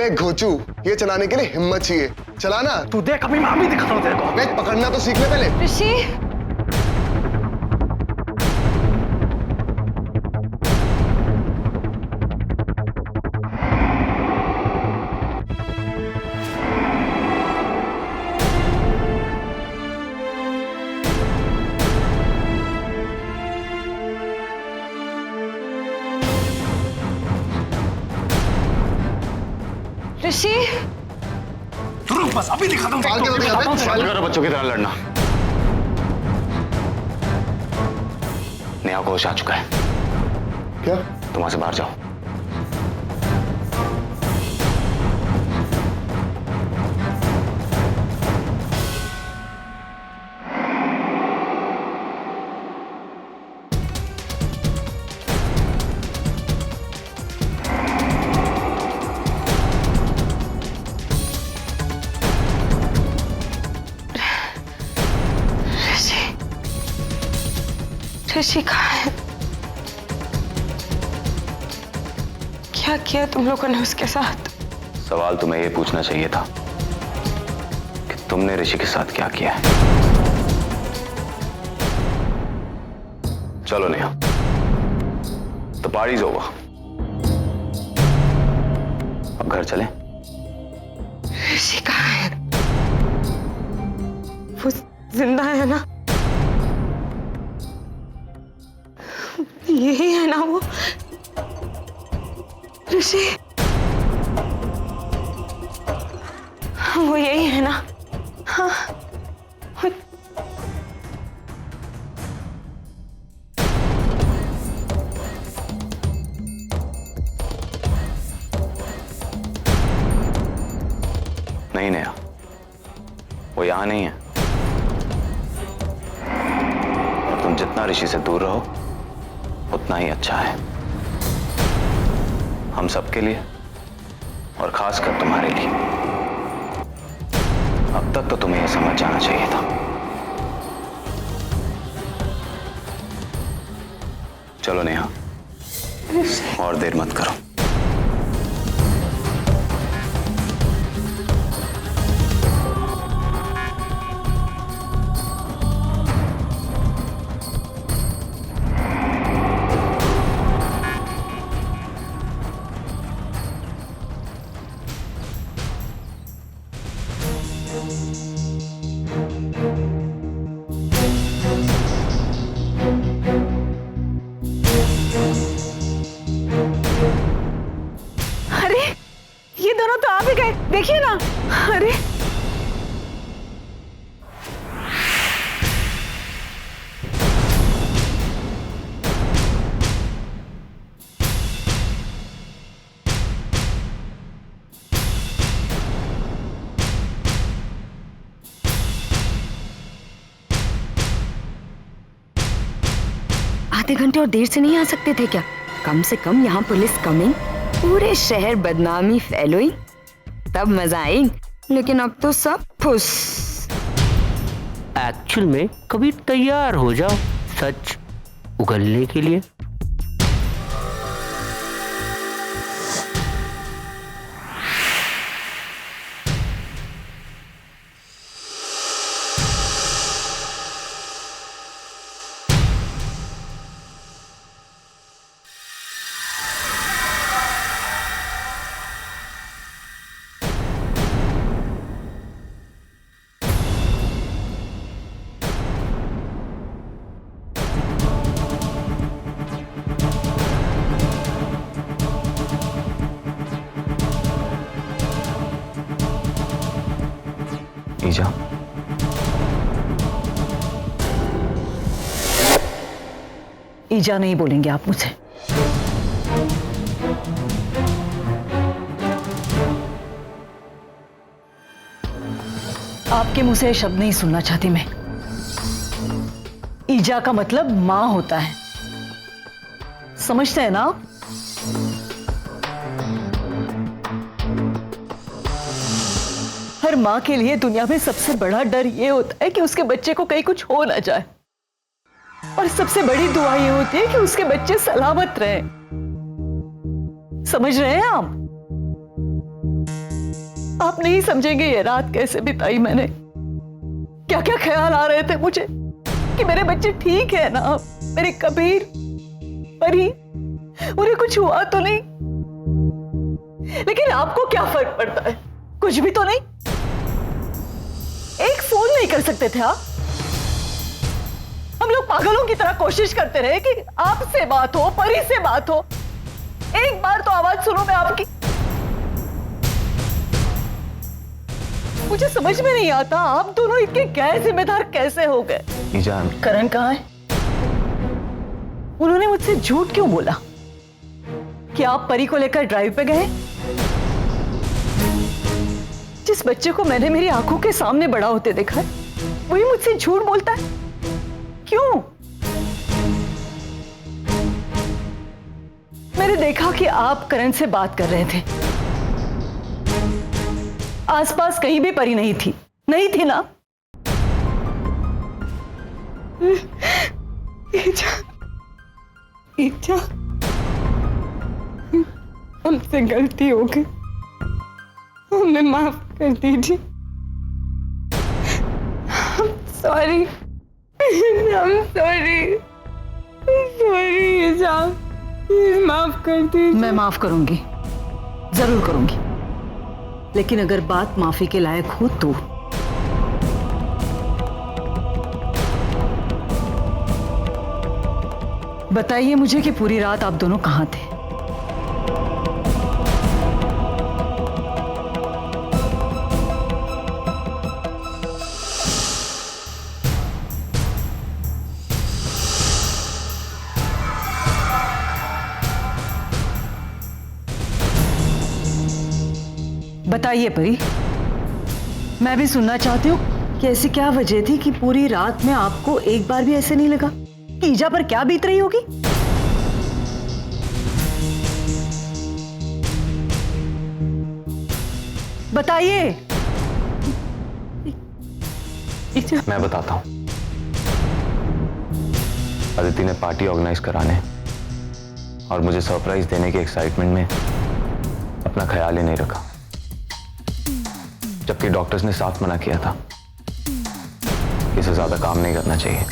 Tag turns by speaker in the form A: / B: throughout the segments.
A: अबे घोचू, ये चलाने के लिए हिम्मत चाहिए। चलाना।
B: तू देख अभी मैं भी दिखाता हूँ तेरे को।
A: अबे पकड़ना तो सीख ले पहले।
C: ऋषि, ऋषि,
B: रुक बस अभी दिखाता हूँ।
D: करो बच्चों की तरह लड़ना। नया होश आ चुका है।
A: क्या?
D: तुम वहां से बाहर जाओ।
C: ऋषि कहाँ है? क्या किया तुम लोगों ने उसके साथ?
D: सवाल तुम्हें ये पूछना चाहिए था कि तुमने ऋषि के साथ क्या किया है। चलो नेहा, तो पार्टी इज ओवर। अब घर चलें।
C: ऋषि कहाँ है? वो जिंदा है ना? यही है ना वो ऋषि? वो यही है ना? हाँ।
D: नहीं नेहा, वो यहां नहीं है। और तुम जितना ऋषि से दूर रहो उतना ही अच्छा है, हम सबके लिए और खासकर तुम्हारे लिए। अब तक तो तुम्हें यह समझ जाना चाहिए था। चलो नेहा, और देर मत करो।
C: अरे ये दोनों तो आ भी गए, देखिए ना। अरे
E: आधे घंटे और देर से नहीं आ सकते थे क्या? कम से कम यहाँ पुलिस कमिंग, पूरे शहर बदनामी फैलोई, तब मजा आई। लेकिन अब तो सब फुस।
F: एक्चुअल में कभी तैयार हो जाओ सच उगलने के लिए।
D: ईजा,
G: ईजा नहीं बोलेंगे आप मुझे। आपके मुंह से शब्द नहीं सुनना चाहती मैं। ईजा का मतलब मां होता है, समझते हैं ना आप? हर मां के लिए दुनिया में सबसे बड़ा डर ये होता है कि उसके बच्चे को कहीं कुछ हो ना जाए, और सबसे बड़ी दुआ ये होती है कि उसके बच्चे सलामत रहें। समझ रहे हैं आप? आप नहीं समझेंगे ये रात कैसे बिताई मैंने। क्या क्या ख्याल आ रहे थे मुझे कि मेरे बच्चे ठीक है ना, मेरे कबीर, परी, उन्हें कुछ हुआ तो नहीं। लेकिन आपको क्या फर्क पड़ता है? कुछ भी तो नहीं। एक फोन नहीं कर सकते थे आप? हम लोग पागलों की तरह कोशिश करते रहे कि आपसे बात हो, परी से बात हो। एक बार तो आवाज सुनो मैं आपकी। मुझे समझ में नहीं आता आप दोनों इतने गैर जिम्मेदार कैसे हो गए।
D: ईजान,
G: करण कहाँ है? उन्होंने मुझसे झूठ क्यों बोला कि आप परी को लेकर ड्राइव पे गए? जिस बच्चे को मैंने मेरी आंखों के सामने बड़ा होते देखा है, वही मुझसे झूठ बोलता है। क्यों? मैंने देखा कि आप करण से बात कर रहे थे। आसपास कहीं भी परी नहीं थी, नहीं थी ना?
C: इच्छा, हमसे गलती हो गई, हमें माफ कर दीजिए। सॉरी, सॉरी, माफ कर दीजिए।
G: मैं माफ करूंगी, जरूर करूंगी, लेकिन अगर बात माफी के लायक हो तो। बताइए मुझे कि पूरी रात आप दोनों कहां थे? बताइए परी, मैं भी सुनना चाहती हूँ कि ऐसी क्या वजह थी कि पूरी रात में आपको एक बार भी ऐसे नहीं लगा कि ईजा पर क्या बीत रही होगी? बताइए।
D: मैं बताता हूं। अदिति ने पार्टी ऑर्गेनाइज कराने और मुझे सरप्राइज देने के एक्साइटमेंट में अपना ख्याल ही नहीं रखा, जबकि डॉक्टर्स ने साफ मना किया था कि इसे ज्यादा काम नहीं करना चाहिए,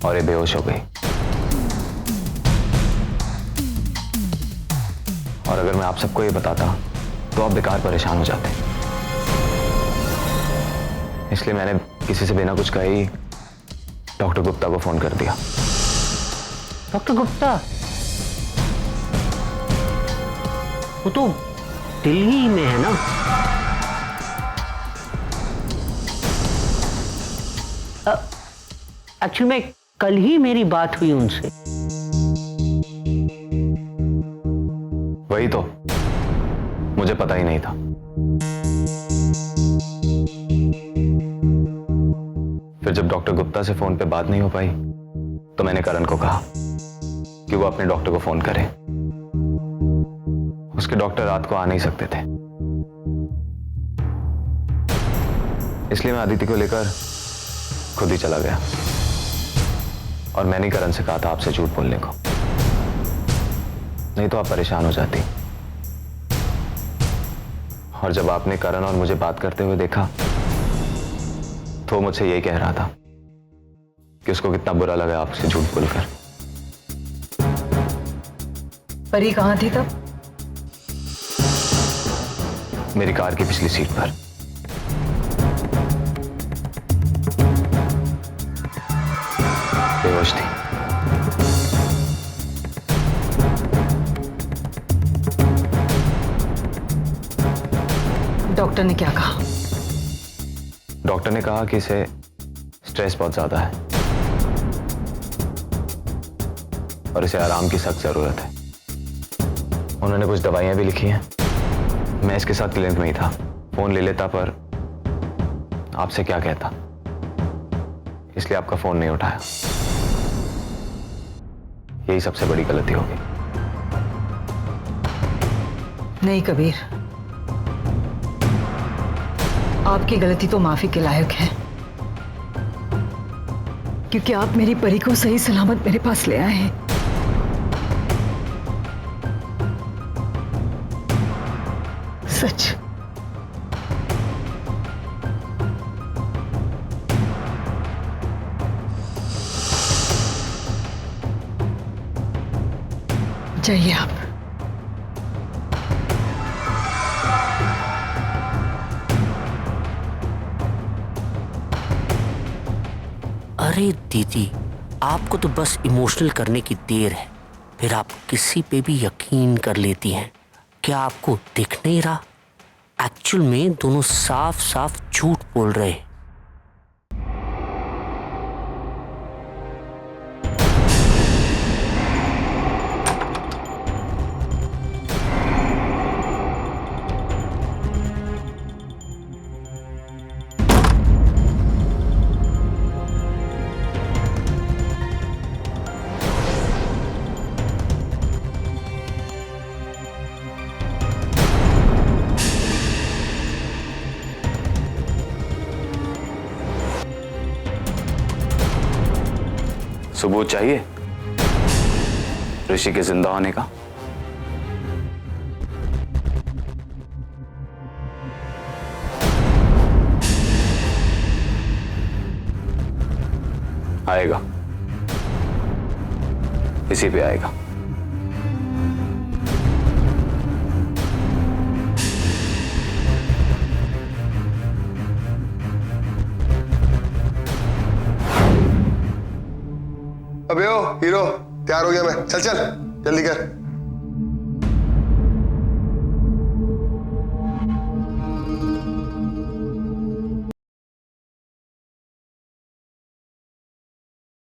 D: और ये बेहोश हो गई। और अगर मैं आप सबको ये बताता तो आप बेकार परेशान हो जाते, इसलिए मैंने किसी से बिना कुछ कहे ही डॉक्टर गुप्ता को फोन कर दिया।
F: डॉक्टर गुप्ता? वो तो दिल्ली में है ना? एक्चुअली में कल ही मेरी बात हुई उनसे।
D: वही तो, मुझे पता ही नहीं था। फिर जब डॉक्टर गुप्ता से फोन पे बात नहीं हो पाई तो मैंने करण को कहा कि वो अपने डॉक्टर को फोन करे। उसके डॉक्टर रात को आ नहीं सकते थे, इसलिए मैं अदिति को लेकर खुद ही चला गया। और मैंने ही करण से कहा था आपसे झूठ बोलने को, नहीं तो आप परेशान हो जाती। और जब आपने करण और मुझे बात करते हुए देखा तो मुझसे यही कह रहा था कि उसको कितना बुरा लगा आपसे झूठ बोलकर।
G: परी कहाँ थी तब?
D: मेरी कार की पिछली सीट पर। बेहोश थी।
G: डॉक्टर ने क्या कहा?
D: डॉक्टर ने कहा कि इसे स्ट्रेस बहुत ज्यादा है और इसे आराम की सख्त जरूरत है। उन्होंने कुछ दवाइयां भी लिखी हैं। मैं इसके साथ क्लिनिक में ही था, फोन ले लेता पर आपसे क्या कहता, इसलिए आपका फोन नहीं उठाया। यही सबसे बड़ी गलती होगी।
G: नहीं कबीर, आपकी गलती तो माफी के लायक है, क्योंकि आप मेरी परी को सही सलामत मेरे पास ले आए हैं। सच। जाइए आप।
F: अरे दीदी, आपको तो बस इमोशनल करने की देर है, फिर आप किसी पे भी यकीन कर लेती हैं। क्या आपको दिख नहीं रहा? एक्चुअल में दोनों साफ साफ झूठ बोल रहे हैं।
D: सबूत चाहिए ऋषि के जिंदा होने का? आएगा, इसी पे आएगा।
A: अबे ओ हीरो, तैयार हो गया मैं। चल चल जल्दी कर।